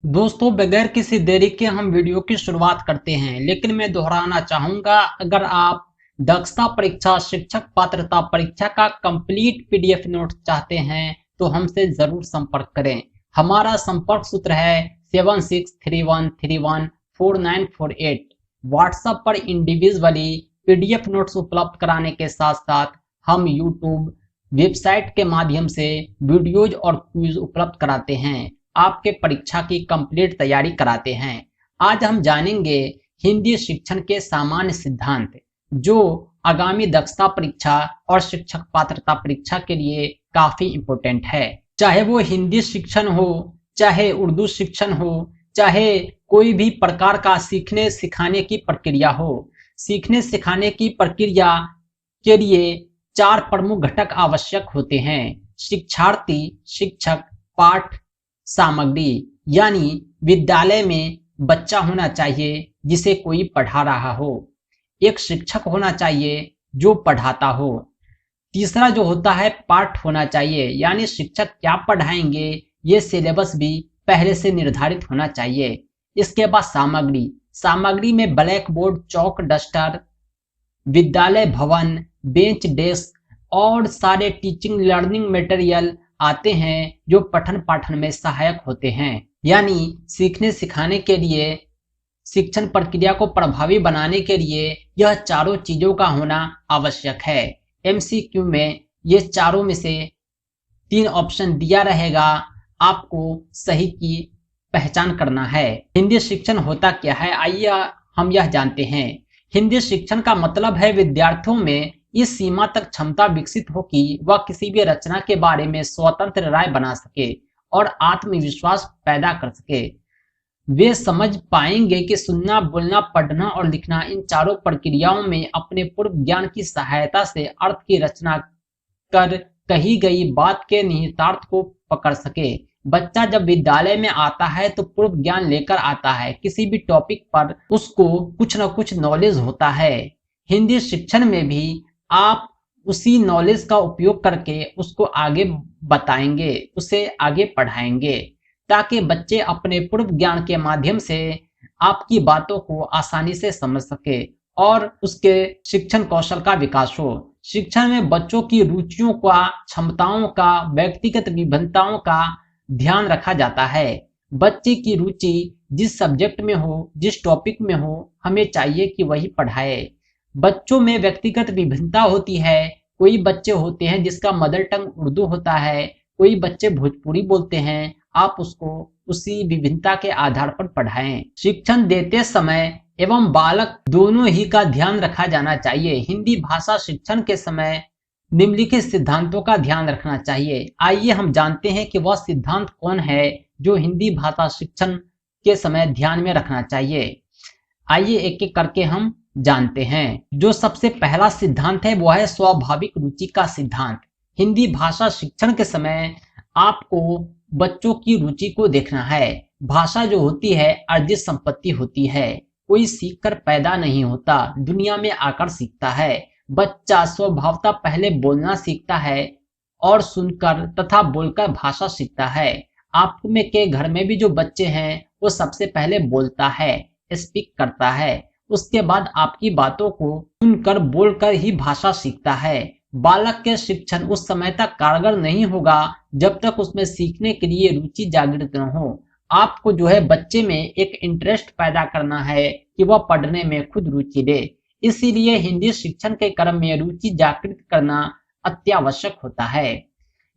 दोस्तों, बगैर किसी देरी के हम वीडियो की शुरुआत करते हैं, लेकिन मैं दोहराना चाहूंगा, अगर आप दक्षता परीक्षा शिक्षक पात्रता परीक्षा का कंप्लीट पीडीएफ नोट चाहते हैं तो हमसे जरूर संपर्क करें। हमारा संपर्क सूत्र है 7631314948। व्हाट्सएप पर इंडिविजुअली पीडीएफ नोट्स उपलब्ध कराने के साथ साथ हम यूट्यूब वेबसाइट के माध्यम से वीडियोज और क्विज उपलब्ध कराते हैं, आपके परीक्षा की कंप्लीट तैयारी कराते हैं। आज हम जानेंगे हिंदी शिक्षण के सामान्य सिद्धांत, जो आगामी दक्षता परीक्षा और शिक्षक पात्रता परीक्षा के लिए काफी इंपॉर्टेंट है। चाहे वो हिंदी शिक्षण हो, चाहे उर्दू शिक्षण हो, चाहे कोई भी प्रकार का सीखने सिखाने की प्रक्रिया हो। सीखने सिखाने की प्रक्रिया के लिए चार प्रमुख घटक आवश्यक होते हैं: शिक्षार्थी, शिक्षक, पाठ सामग्री। यानी विद्यालय में बच्चा होना चाहिए जिसे कोई पढ़ा रहा हो, एक शिक्षक होना चाहिए जो पढ़ाता हो, तीसरा जो होता है पाठ होना चाहिए, यानी शिक्षक क्या पढ़ाएंगे ये सिलेबस भी पहले से निर्धारित होना चाहिए। इसके बाद सामग्री। सामग्री में ब्लैक बोर्ड, चौक, डस्टर, विद्यालय भवन, बेंच, डेस्क और सारे टीचिंग लर्निंग मटेरियल आते हैं जो पठन पाठन में सहायक होते हैं। यानी सीखने सिखाने के लिए, शिक्षण प्रक्रिया को प्रभावी बनाने के लिए यह चारों चीजों का होना आवश्यक है। एमसीक्यू में ये चारों में से 3 ऑप्शन दिया रहेगा, आपको सही की पहचान करना है। हिंदी शिक्षण होता क्या है, आइए हम यह जानते हैं। हिंदी शिक्षण का मतलब है विद्यार्थियों में इस सीमा तक क्षमता विकसित हो कि वह किसी भी रचना के बारे में स्वतंत्र राय बना सके और आत्मविश्वास पैदा कर सके। वे समझ पाएंगे कि सुनना, बोलना, पढ़ना और लिखना, इन चारों प्रक्रियाओं में अपने पूर्व ज्ञान की सहायता से अर्थ की रचना कर कही गई बात के निहितार्थ को पकड़ सके। बच्चा जब विद्यालय में आता है तो पूर्व ज्ञान लेकर आता है, किसी भी टॉपिक पर उसको कुछ न कुछ नॉलेज होता है। हिंदी शिक्षण में भी आप उसी नॉलेज का उपयोग करके उसको आगे बताएंगे, उसे आगे पढ़ाएंगे, ताकि बच्चे अपने पूर्व ज्ञान के माध्यम से आपकी बातों को आसानी से समझ सके और उसके शिक्षण कौशल का विकास हो। शिक्षण में बच्चों की रुचियों का, क्षमताओं का, व्यक्तिगत विभिन्नताओं का ध्यान रखा जाता है। बच्चे की रुचि जिस सब्जेक्ट में हो, जिस टॉपिक में हो, हमें चाहिए कि वही पढ़ाए। बच्चों में व्यक्तिगत विभिन्नता होती है। कोई बच्चे होते हैं जिसका मदर टंग उर्दू होता है, कोई बच्चे भोजपुरी बोलते हैं, आप उसको उसी विभिन्नता के आधार पर पढ़ाएं। शिक्षण देते समय एवं बालक दोनों ही का ध्यान रखा जाना चाहिए। हिंदी भाषा शिक्षण के समय निम्नलिखित सिद्धांतों का ध्यान रखना चाहिए। आइए हम जानते हैं कि वह सिद्धांत कौन है जो हिंदी भाषा शिक्षण के समय ध्यान में रखना चाहिए। आइए एक एक करके हम जानते हैं। जो सबसे पहला सिद्धांत है वो है स्वाभाविक रुचि का सिद्धांत। हिंदी भाषा शिक्षण के समय आपको बच्चों की रुचि को देखना है। भाषा जो होती है अर्जित संपत्ति होती है, कोई सीखकर पैदा नहीं होता, दुनिया में आकर सीखता है। बच्चा स्वभावतः पहले बोलना सीखता है और सुनकर तथा बोलकर भाषा सीखता है। आप में के घर में भी जो बच्चे हैं वो सबसे पहले बोलता है, स्पीक करता है, उसके बाद आपकी बातों को सुनकर बोलकर ही भाषा सीखता है। बालक के शिक्षण उस समय तक कारगर नहीं होगा जब तक उसमें सीखने के लिए रुचि जागृत न हो। आपको जो है बच्चे में एक इंटरेस्ट पैदा करना है कि वह पढ़ने में खुद रुचि ले। इसीलिए हिंदी शिक्षण के क्रम में रुचि जागृत करना अत्यावश्यक होता है।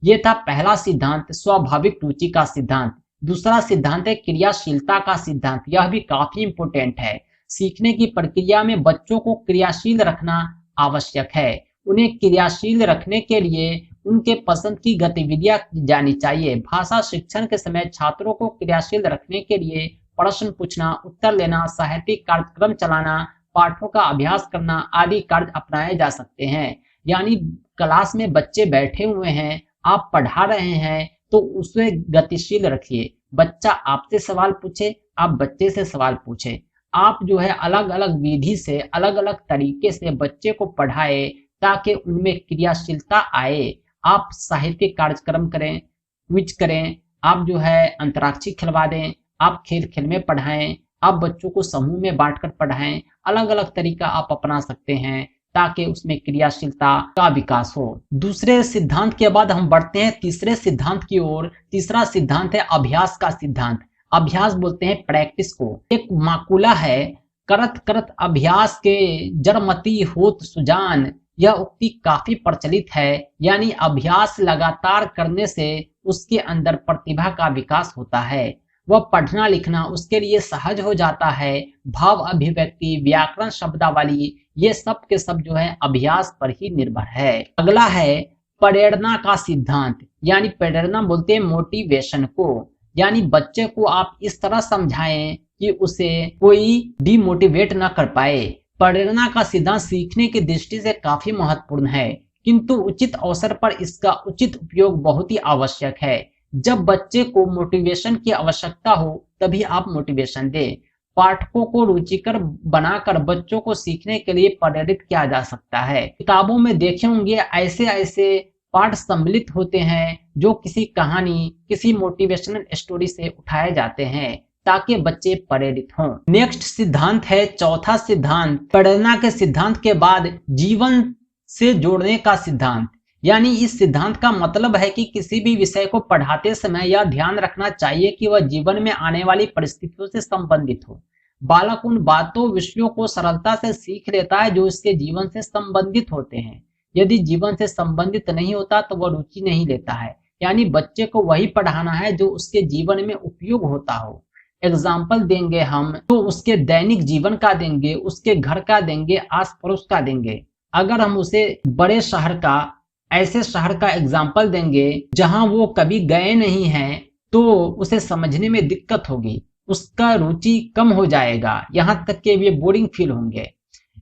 यह था पहला सिद्धांत, स्वाभाविक रुचि का सिद्धांत। दूसरा सिद्धांत है क्रियाशीलता का सिद्धांत। यह भी काफी इंपोर्टेंट है। सीखने की प्रक्रिया में बच्चों को क्रियाशील रखना आवश्यक है। उन्हें क्रियाशील रखने के लिए उनके पसंद की गतिविधियां की जानी चाहिए। भाषा शिक्षण के समय छात्रों को क्रियाशील रखने के लिए प्रश्न पूछना, उत्तर लेना, साहित्यिक कार्यक्रम चलाना, पाठों का अभ्यास करना आदि कार्य अपनाए जा सकते हैं। यानी क्लास में बच्चे बैठे हुए हैं, आप पढ़ा रहे हैं तो उसे गतिशील रखिए। बच्चा आपसे सवाल पूछे, आप बच्चे से सवाल पूछे। आप जो है अलग अलग विधि से, अलग अलग तरीके से बच्चे को पढ़ाए ताकि उनमें क्रियाशीलता आए। आप साहित्यिक कार्यक्रम करें, क्विज करें, आप जो है अंतराक्षरी खिलवा दें, आप खेल खेल में पढ़ाएं, आप बच्चों को समूह में बांटकर पढ़ाएं, अलग अलग तरीका आप अपना सकते हैं ताकि उसमें क्रियाशीलता का विकास हो। दूसरे सिद्धांत के बाद हम बढ़ते हैं तीसरे सिद्धांत की ओर। तीसरा सिद्धांत है अभ्यास का सिद्धांत। अभ्यास बोलते हैं प्रैक्टिस को। एक माकुला है, करत करत अभ्यास के जड़मति होत सुजान। यह उक्ति काफी प्रचलित है, यानी अभ्यास लगातार करने से उसके अंदर प्रतिभा का विकास होता है। वह पढ़ना लिखना उसके लिए सहज हो जाता है। भाव अभिव्यक्ति, व्याकरण, शब्दावली, ये सब के सब जो है अभ्यास पर ही निर्भर है। अगला है प्रेरणा का सिद्धांत, यानी प्रेरणा बोलते हैं मोटिवेशन को, यानी बच्चे को आप इस तरह समझाएं कि उसे कोई डिमोटिवेट ना कर पाए। प्रेरणा का सिद्धांत सीखने की दृष्टि से काफी महत्वपूर्ण है, किंतु उचित अवसर पर इसका उचित उपयोग बहुत ही आवश्यक है। जब बच्चे को मोटिवेशन की आवश्यकता हो तभी आप मोटिवेशन दें। पाठकों को रुचिकर बनाकर बच्चों को सीखने के लिए प्रेरित किया जा सकता है। किताबों में देखे होंगे ऐसे ऐसे पाठ सम्मिलित होते हैं जो किसी कहानी, किसी मोटिवेशनल स्टोरी से उठाए जाते हैं ताकि बच्चे प्रेरित हों। नेक्स्ट सिद्धांत है चौथा सिद्धांत, प्रेरणा के सिद्धांत के बाद जीवन से जोड़ने का सिद्धांत। यानी इस सिद्धांत का मतलब है कि किसी भी विषय को पढ़ाते समय यह ध्यान रखना चाहिए कि वह जीवन में आने वाली परिस्थितियों से संबंधित हो। बालक उन बातों विषयों को सरलता से सीख लेता है जो इसके जीवन से संबंधित होते हैं। यदि जीवन से संबंधित नहीं होता तो वह रुचि नहीं लेता है। यानी बच्चे को वही पढ़ाना है जो उसके जीवन में उपयोग होता हो। एग्जाम्पल देंगे हम तो उसके दैनिक जीवन का देंगे, उसके घर का देंगे, आस पड़ोस का देंगे। अगर हम उसे बड़े शहर का, ऐसे शहर का एग्जाम्पल देंगे जहां वो कभी गए नहीं हैं तो उसे समझने में दिक्कत होगी, उसका रुचि कम हो जाएगा, यहां तक कि वे बोरिंग फील होंगे।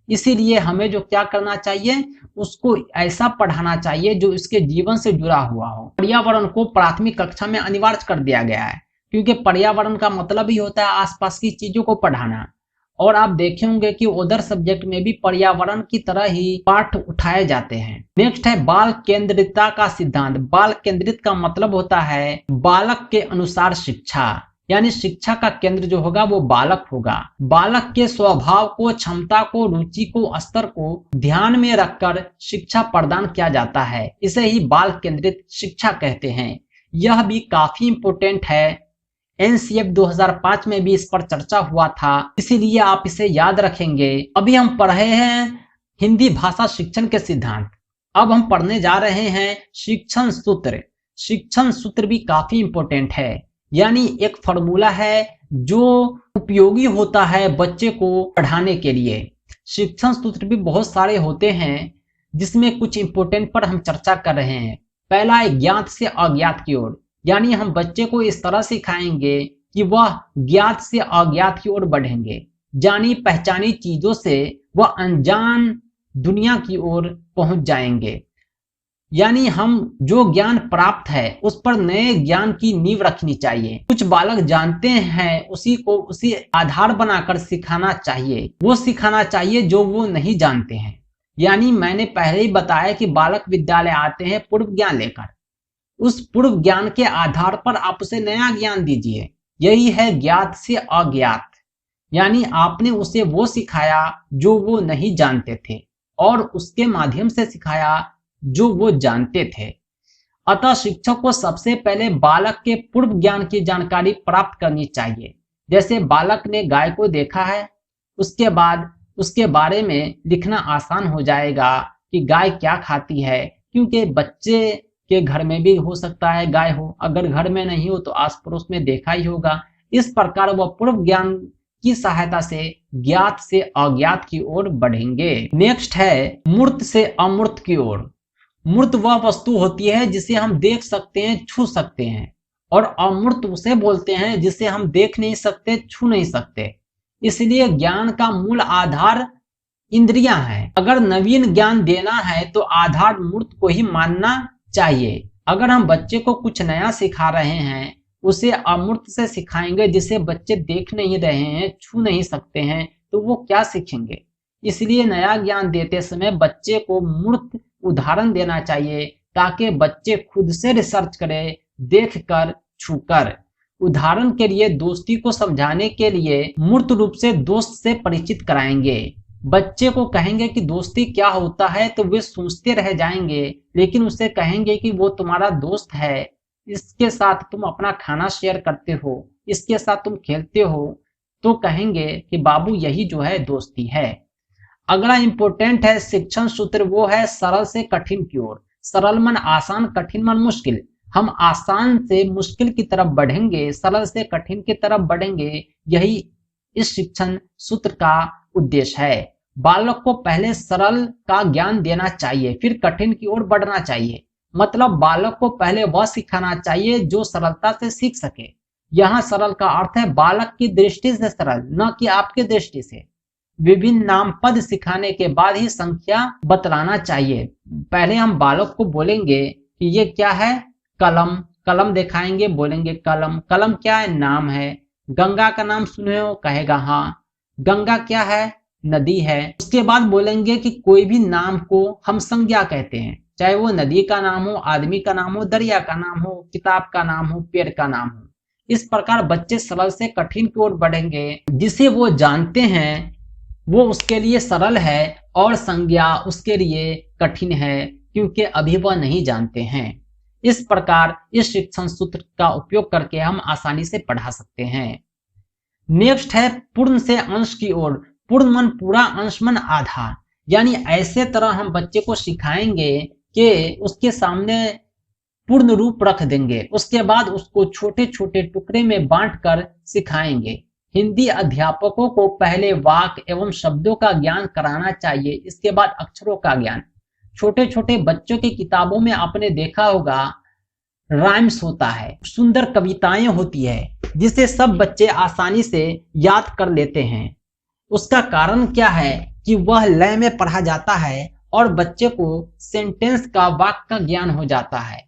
इसीलिए हमें जो क्या करना चाहिए, उसको ऐसा पढ़ाना चाहिए जो इसके जीवन से जुड़ा हुआ हो। पर्यावरण को प्राथमिक कक्षा में अनिवार्य कर दिया गया है, क्योंकि पर्यावरण का मतलब ही होता है आसपास की चीजों को पढ़ाना। और आप देखे होंगे कि उधर सब्जेक्ट में भी पर्यावरण की तरह ही पाठ उठाए जाते हैं। नेक्स्ट है बाल केंद्रितता का सिद्धांत। बाल केंद्रित का मतलब होता है बालक के अनुसार शिक्षा, यानी शिक्षा का केंद्र जो होगा वो बालक होगा। बालक के स्वभाव को, क्षमता को, रुचि को, स्तर को ध्यान में रखकर शिक्षा प्रदान किया जाता है। इसे ही बाल केंद्रित शिक्षा कहते हैं। यह भी काफी इंपोर्टेंट है। एनसीएफ 2005 में भी इस पर चर्चा हुआ था, इसीलिए आप इसे याद रखेंगे। अभी हम पढ़ रहे हैं हिंदी भाषा शिक्षण के सिद्धांत। अब हम पढ़ने जा रहे हैं शिक्षण सूत्र। शिक्षण सूत्र भी काफी इंपोर्टेंट है, यानी एक फॉर्मूला है जो उपयोगी होता है बच्चे को पढ़ाने के लिए। शिक्षण सूत्र भी बहुत सारे होते हैं, जिसमें कुछ इंपोर्टेंट पर हम चर्चा कर रहे हैं। पहला है ज्ञात से अज्ञात की ओर, यानी हम बच्चे को इस तरह सिखाएंगे कि वह ज्ञात से अज्ञात की ओर बढ़ेंगे। जानी पहचानी चीजों से वह अनजान दुनिया की ओर पहुंच जाएंगे। यानी हम जो ज्ञान प्राप्त है उस पर नए ज्ञान की नींव रखनी चाहिए। कुछ बालक जानते हैं, उसी को उसी आधार बनाकर सिखाना चाहिए। वो सिखाना चाहिए जो वो नहीं जानते हैं। यानी मैंने पहले ही बताया कि बालक विद्यालय आते हैं पूर्व ज्ञान लेकर। उस पूर्व ज्ञान के आधार पर आप उसे नया ज्ञान दीजिए। यही है ज्ञात से अज्ञात, यानी आपने उसे वो सिखाया जो वो नहीं जानते थे और उसके माध्यम से सिखाया जो वो जानते थे। अतः शिक्षक को सबसे पहले बालक के पूर्व ज्ञान की जानकारी प्राप्त करनी चाहिए। जैसे बालक ने गाय को देखा है, उसके बाद उसके बारे में लिखना आसान हो जाएगा कि गाय क्या खाती है, क्योंकि बच्चे के घर में भी हो सकता है गाय हो, अगर घर में नहीं हो तो आस पड़ोस में देखा ही होगा। इस प्रकार वह पूर्व ज्ञान की सहायता से ज्ञात से अज्ञात की ओर बढ़ेंगे। नेक्स्ट है मूर्त से अमूर्त की ओर। मूर्त वह वस्तु होती है जिसे हम देख सकते हैं, छू सकते हैं, और अमूर्त उसे बोलते हैं जिसे हम देख नहीं सकते, छू नहीं सकते। इसलिए ज्ञान का मूल आधार इंद्रियां हैं। अगर नवीन ज्ञान देना है तो आधार मूर्त को ही मानना चाहिए। अगर हम बच्चे को कुछ नया सिखा रहे हैं, उसे अमूर्त से सिखाएंगे जिसे बच्चे देख नहीं रहे हैं, छू नहीं सकते हैं, तो वो क्या सीखेंगे। इसलिए नया ज्ञान देते समय बच्चे को मूर्त उदाहरण देना चाहिए ताकि बच्चे खुद से रिसर्च करें, देखकर, छूकर। उदाहरण के लिए दोस्ती को समझाने के लिए मूर्त रूप से दोस्त से परिचित कराएंगे। बच्चे को कहेंगे कि दोस्ती क्या होता है तो वे सोचते रह जाएंगे, लेकिन उसे कहेंगे कि वो तुम्हारा दोस्त है, इसके साथ तुम अपना खाना शेयर करते हो, इसके साथ तुम खेलते हो, तो कहेंगे कि बाबू यही जो है दोस्ती है। अगला इंपॉर्टेंट है शिक्षण सूत्र, वो है सरल से कठिन की ओर। सरल मन आसान, कठिन मन मुश्किल। हम आसान से मुश्किल की तरफ बढ़ेंगे, सरल से कठिन की तरफ बढ़ेंगे, यही इस शिक्षण सूत्र का उद्देश्य है। बालक को पहले सरल का ज्ञान देना चाहिए, फिर कठिन की ओर बढ़ना चाहिए। मतलब बालक को पहले वह सिखाना चाहिए जो सरलता से सीख सके। यहाँ सरल का अर्थ है बालक की दृष्टि से सरल, न कि आपकी दृष्टि से। विभिन्न नाम पद सिखाने के बाद ही संख्या बतलाना चाहिए। पहले हम बालक को बोलेंगे कि ये क्या है, कलम। कलम दिखाएंगे, बोलेंगे कलम। कलम क्या है, नाम है। गंगा का नाम सुने हो, कहेगा हाँ। गंगा क्या है, नदी है। उसके बाद बोलेंगे कि कोई भी नाम को हम संज्ञा कहते हैं, चाहे वो नदी का नाम हो, आदमी का नाम हो, दरिया का नाम हो, किताब का नाम हो, पेड़ का नाम हो। इस प्रकार बच्चे सरल से कठिन की ओर बढ़ेंगे। जिसे वो जानते हैं वो उसके लिए सरल है और संज्ञा उसके लिए कठिन है, क्योंकि अभी वह नहीं जानते हैं। इस प्रकार इस शिक्षण सूत्र का उपयोग करके हम आसानी से पढ़ा सकते हैं। नेक्स्ट है पूर्ण से अंश की ओर। पूर्ण मन पूरा, अंश मन आधा। यानी ऐसे तरह हम बच्चे को सिखाएंगे कि उसके सामने पूर्ण रूप रख देंगे, उसके बाद उसको छोटे छोटे टुकड़े में बांटकर सिखाएंगे। हिंदी अध्यापकों को पहले वाक्य एवं शब्दों का ज्ञान कराना चाहिए, इसके बाद अक्षरों का ज्ञान। छोटे छोटे बच्चों की किताबों में आपने देखा होगा राइम्स होता है, सुंदर कविताएं होती है, जिसे सब बच्चे आसानी से याद कर लेते हैं। उसका कारण क्या है कि वह लय में पढ़ा जाता है और बच्चे को सेंटेंस का, वाक्य का ज्ञान हो जाता है।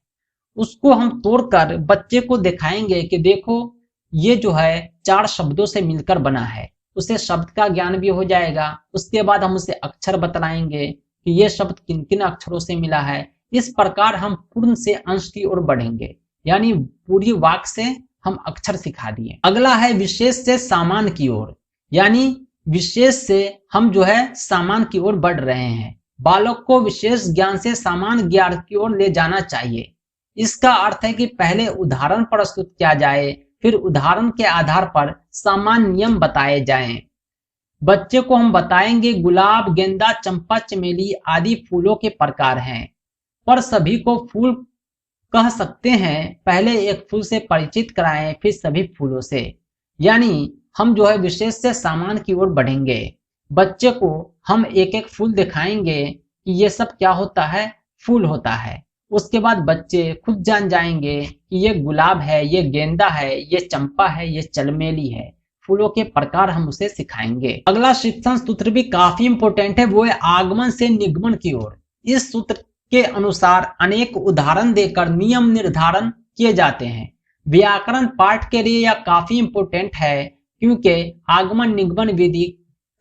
उसको हम तोड़कर बच्चे को दिखाएंगे कि देखो ये जो है 4 शब्दों से मिलकर बना है, उसे शब्द का ज्ञान भी हो जाएगा। उसके बाद हम उसे अक्षर बतलाएंगे कि ये शब्द किन किन अक्षरों से मिला है। इस प्रकार हम पूर्ण से अंश की ओर बढ़ेंगे, यानी पूरी वाक्य से हम अक्षर सिखा दिए। अगला है विशेष से सामान्य की ओर, यानी विशेष से हम जो है सामान्य की ओर बढ़ रहे हैं। बालक को विशेष ज्ञान से सामान्य ज्ञान की ओर ले जाना चाहिए। इसका अर्थ है कि पहले उदाहरण प्रस्तुत किया जाए, फिर उदाहरण के आधार पर सामान्य नियम बताए जाएं। बच्चे को हम बताएंगे गुलाब, गेंदा, चंपा, चमेली आदि फूलों के प्रकार हैं, पर सभी को फूल कह सकते हैं। पहले एक फूल से परिचित कराएं, फिर सभी फूलों से। यानी हम जो है विशेष से सामान्य की ओर बढ़ेंगे। बच्चे को हम एक एक फूल दिखाएंगे कि ये सब क्या होता है, फूल होता है। उसके बाद बच्चे खुद जान जाएंगे कि ये गुलाब है, ये गेंदा है, ये चंपा है, ये चमेली है। फूलों के प्रकार हम उसे सिखाएंगे। अगला शिक्षण सूत्र भी काफी इंपॉर्टेंट है, वो है आगमन से निगमन की ओर। इस सूत्र के अनुसार अनेक उदाहरण देकर नियम निर्धारण किए जाते हैं। व्याकरण पाठ के लिए यह काफी इंपॉर्टेंट है, क्योंकि आगमन निगमन विधि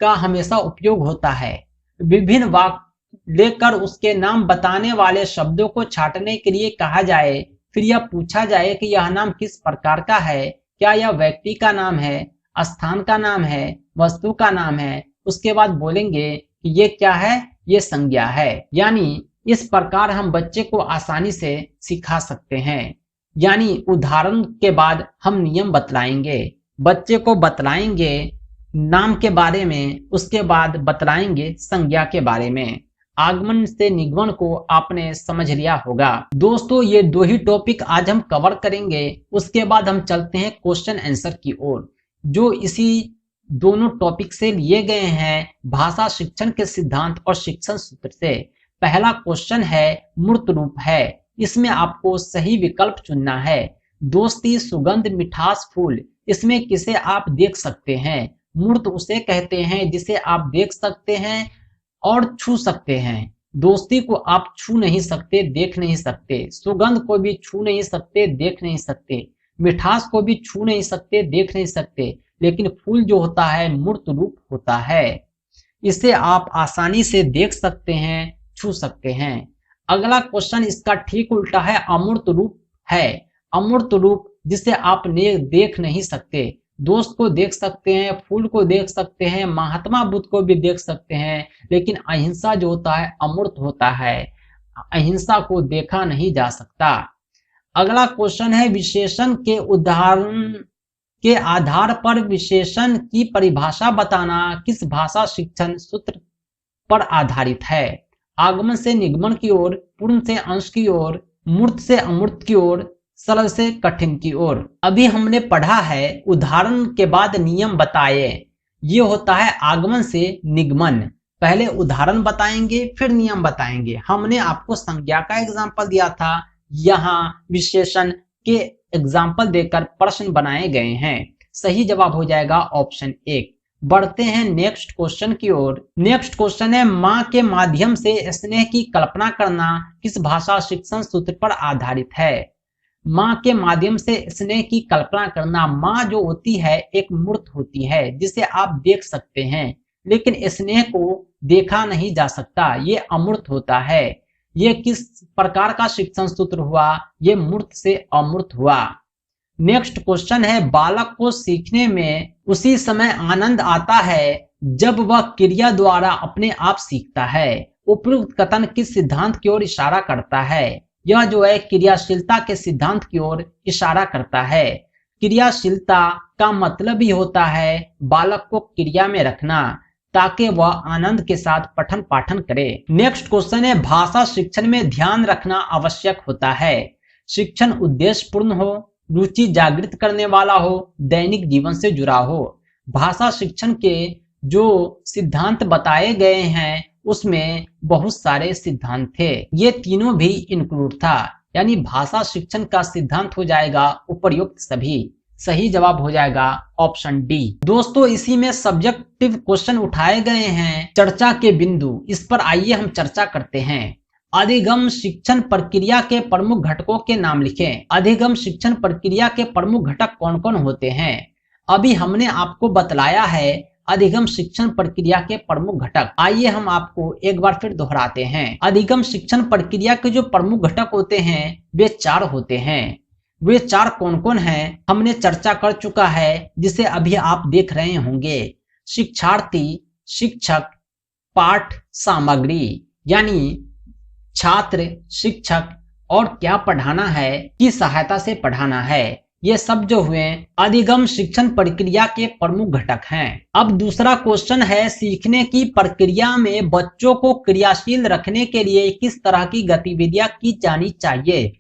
का हमेशा उपयोग होता है। विभिन्न वाक्य लेकर उसके नाम बताने वाले शब्दों को छांटने के लिए कहा जाए, फिर यह पूछा जाए कि यह नाम किस प्रकार का है, क्या यह व्यक्ति का नाम है, स्थान का नाम है, वस्तु का नाम है। उसके बाद बोलेंगे कि ये क्या है, ये संज्ञा है। यानी इस प्रकार हम बच्चे को आसानी से सिखा सकते हैं। यानी उदाहरण के बाद हम नियम बतलाएंगे, बच्चे को बतलाएंगे नाम के बारे में, उसके बाद बतलाएंगे संज्ञा के बारे में। आगमन से निगमन को आपने समझ लिया होगा। दोस्तों ये 2 ही टॉपिक आज हम कवर करेंगे, उसके बाद हम चलते हैं क्वेश्चन आंसर की ओर, जो इसी दोनों टॉपिक से लिए गए हैं, भाषा शिक्षण के सिद्धांत और शिक्षण सूत्र से। पहला क्वेश्चन है मूर्त रूप है, इसमें आपको सही विकल्प चुनना है। दोस्ती, सुगंध, मिठास, फूल, इसमें किसे आप देख सकते हैं? मूर्त उसे कहते हैं जिसे आप देख सकते हैं और छू सकते हैं। दोस्ती को आप छू नहीं सकते, देख नहीं सकते। सुगंध को भी छू नहीं सकते, देख नहीं सकते। मिठास को भी छू नहीं सकते, देख नहीं सकते। लेकिन फूल जो होता है मूर्त रूप होता है, इसे आप आसानी से देख सकते हैं, छू सकते हैं। अगला क्वेश्चन इसका ठीक उल्टा है, अमूर्त रूप है। अमूर्त रूप जिसे आप देख नहीं सकते। दोस्त को देख सकते हैं, फूल को देख सकते हैं, महात्मा बुद्ध को भी देख सकते हैं, लेकिन अहिंसा जो होता है अमूर्त होता है। अहिंसा को देखा नहीं जा सकता। अगला क्वेश्चन है, विशेषण के उदाहरण के आधार पर विशेषण की परिभाषा बताना किस भाषा शिक्षण सूत्र पर आधारित है? आगमन से निगमन की ओर, पूर्ण से अंश की ओर, मूर्त से अमूर्त की ओर, सरल से कठिन की ओर। अभी हमने पढ़ा है उदाहरण के बाद नियम बताए, ये होता है आगमन से निगमन। पहले उदाहरण बताएंगे फिर नियम बताएंगे। हमने आपको संज्ञा का एग्जाम्पल दिया था, यहाँ विशेषण के एग्जाम्पल देकर प्रश्न बनाए गए हैं। सही जवाब हो जाएगा ऑप्शन 1। बढ़ते हैं नेक्स्ट क्वेश्चन की ओर। नेक्स्ट क्वेश्चन है, माँ के माध्यम से स्नेह की कल्पना करना किस भाषा शिक्षण सूत्र पर आधारित है? माँ के माध्यम से स्नेह की कल्पना करना, माँ जो होती है एक मूर्त होती है जिसे आप देख सकते हैं, लेकिन स्नेह को देखा नहीं जा सकता, ये अमूर्त होता है। ये किस प्रकार का शिक्षण सूत्र हुआ? ये मूर्त से अमूर्त हुआ। नेक्स्ट क्वेश्चन है, बालक को सीखने में उसी समय आनंद आता है जब वह क्रिया द्वारा अपने आप सीखता है। उपयुक्त कथन किस सिद्धांत की ओर इशारा करता है? यह जो है क्रियाशीलता के सिद्धांत की ओर इशारा करता है। क्रियाशीलता का मतलब ही होता है बालक को क्रिया में रखना ताकि वह आनंद के साथ पठन पाठन करे। नेक्स्ट क्वेश्चन है, भाषा शिक्षण में ध्यान रखना आवश्यक होता है। शिक्षण उद्देश्यपूर्ण हो, रुचि जागृत करने वाला हो, दैनिक जीवन से जुड़ा हो। भाषा शिक्षण के जो सिद्धांत बताए गए हैं उसमें बहुत सारे सिद्धांत थे, ये तीनों भी इंक्लूड था, यानी भाषा शिक्षण का सिद्धांत हो जाएगा उपर्युक्त सभी। सही जवाब हो जाएगा ऑप्शन डी। दोस्तों, इसी में सब्जेक्टिव क्वेश्चन उठाए गए हैं, चर्चा के बिंदु, इस पर आइए हम चर्चा करते हैं। अधिगम शिक्षण प्रक्रिया के प्रमुख घटकों के नाम लिखें। अधिगम शिक्षण प्रक्रिया के प्रमुख घटक कौन कौन होते हैं? अभी हमने आपको बतलाया है अधिगम शिक्षण प्रक्रिया के प्रमुख घटक। आइए हम आपको एक बार फिर दोहराते हैं। अधिगम शिक्षण प्रक्रिया के जो प्रमुख घटक होते हैं वे 4 होते हैं। वे 4 कौन कौन हैं हमने चर्चा कर चुका है, जिसे अभी आप देख रहे होंगे। शिक्षार्थी, शिक्षक, पाठ सामग्री, यानी छात्र, शिक्षक और क्या पढ़ाना है की सहायता से पढ़ाना है। ये सब जो हुए अधिगम शिक्षण प्रक्रिया के प्रमुख घटक हैं। अब दूसरा क्वेश्चन है, सीखने की प्रक्रिया में बच्चों को क्रियाशील रखने के लिए किस तरह की गतिविधियां की जानी चाहिए?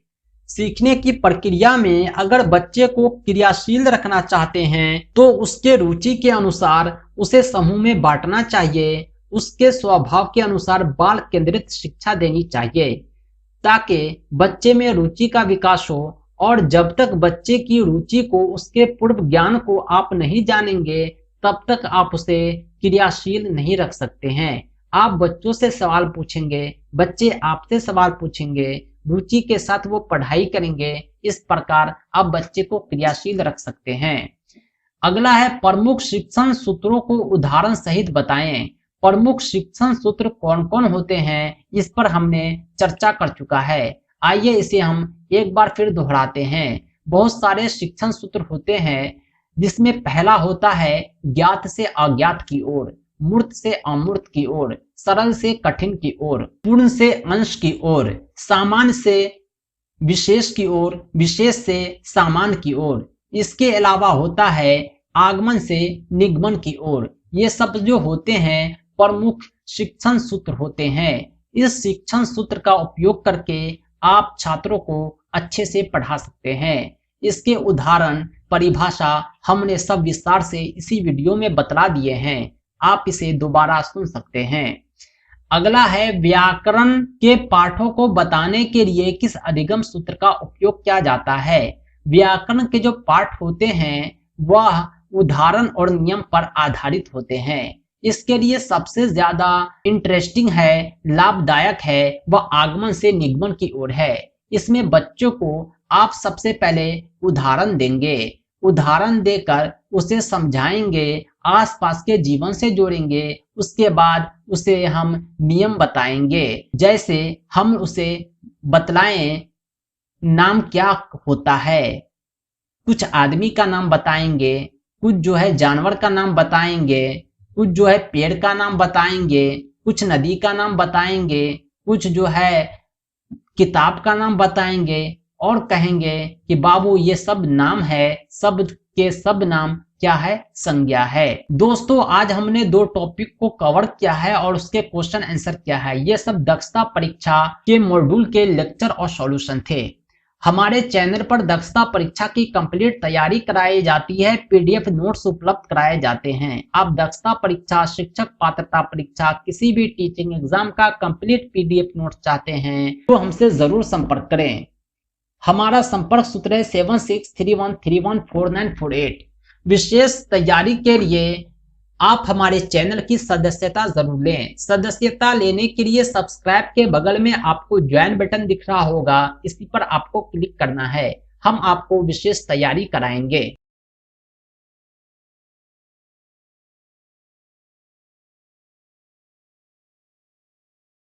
सीखने की प्रक्रिया में अगर बच्चे को क्रियाशील रखना चाहते हैं तो उसके रुचि के अनुसार उसे समूह में बांटना चाहिए। उसके स्वभाव के अनुसार बाल केंद्रित शिक्षा देनी चाहिए ताकि बच्चे में रुचि का विकास हो। और जब तक बच्चे की रुचि को, उसके पूर्व ज्ञान को आप नहीं जानेंगे तब तक आप उसे क्रियाशील नहीं रख सकते हैं। आप बच्चों से सवाल पूछेंगे, बच्चे आपसे सवाल पूछेंगे, रुचि के साथ वो पढ़ाई करेंगे, इस प्रकार आप बच्चे को क्रियाशील रख सकते हैं। अगला है, प्रमुख शिक्षण सूत्रों को उदाहरण सहित बताएं। प्रमुख शिक्षण सूत्र कौन कौन होते हैं इस पर हमने चर्चा कर चुका है। आइए इसे हम एक बार फिर दोहराते हैं। बहुत सारे शिक्षण सूत्र होते हैं जिसमें पहला होता है ज्ञात से अज्ञात की ओर, मूर्त से अमूर्त की ओर, सरल से कठिन की ओर, पूर्ण से अंश की ओर, सामान्य से विशेष की ओर, विशेष से सामान्य की ओर। इसके अलावा होता है आगमन से निगमन की ओर। ये सब जो होते हैं प्रमुख शिक्षण सूत्र होते हैं। इस शिक्षण सूत्र का उपयोग करके आप छात्रों को अच्छे से पढ़ा सकते हैं। इसके उदाहरण, परिभाषा हमने सब विस्तार से इसी वीडियो में बतला दिए हैं, आप इसे दोबारा सुन सकते हैं। अगला है, व्याकरण के पाठों को बताने के लिए किस अधिगम सूत्र का उपयोग किया जाता है? व्याकरण के जो पाठ होते हैं वह उदाहरण और नियम पर आधारित होते हैं। इसके लिए सबसे ज्यादा इंटरेस्टिंग है, लाभदायक है, वह आगमन से निगमन की ओर है। इसमें बच्चों को आप सबसे पहले उदाहरण देंगे, उदाहरण देकर उसे समझाएंगे, आसपास के जीवन से जोड़ेंगे। उसके बाद उसे हम नियम बताएंगे, जैसे हम उसे बतलाएं नाम क्या होता है, कुछ आदमी का नाम बताएंगे, कुछ जो है जानवर का नाम बताएंगे, कुछ जो है पेड़ का नाम बताएंगे, कुछ नदी का नाम बताएंगे, कुछ जो है किताब का नाम बताएंगे और कहेंगे कि बाबू ये सब नाम है, सब के सब नाम क्या है, संज्ञा है। दोस्तों आज हमने दो टॉपिक को कवर किया है और उसके क्वेश्चन आंसर किया है। ये सब दक्षता परीक्षा के मॉड्यूल के लेक्चर और सॉल्यूशन थे। हमारे चैनल पर दक्षता परीक्षा की कंप्लीट तैयारी कराई जाती है, पीडीएफ नोट्स उपलब्ध कराए जाते हैं। आप दक्षता परीक्षा, शिक्षक पात्रता परीक्षा, किसी भी टीचिंग एग्जाम का कंप्लीट पीडीएफ नोट्स चाहते हैं तो हमसे जरूर संपर्क करें। हमारा संपर्क सूत्र है 7631314948। विशेष तैयारी के लिए आप हमारे चैनल की सदस्यता जरूर लें। सदस्यता लेने के लिए सब्सक्राइब के बगल में आपको ज्वाइन बटन दिख रहा होगा, इसी पर आपको क्लिक करना है। हम आपको विशेष तैयारी कराएंगे।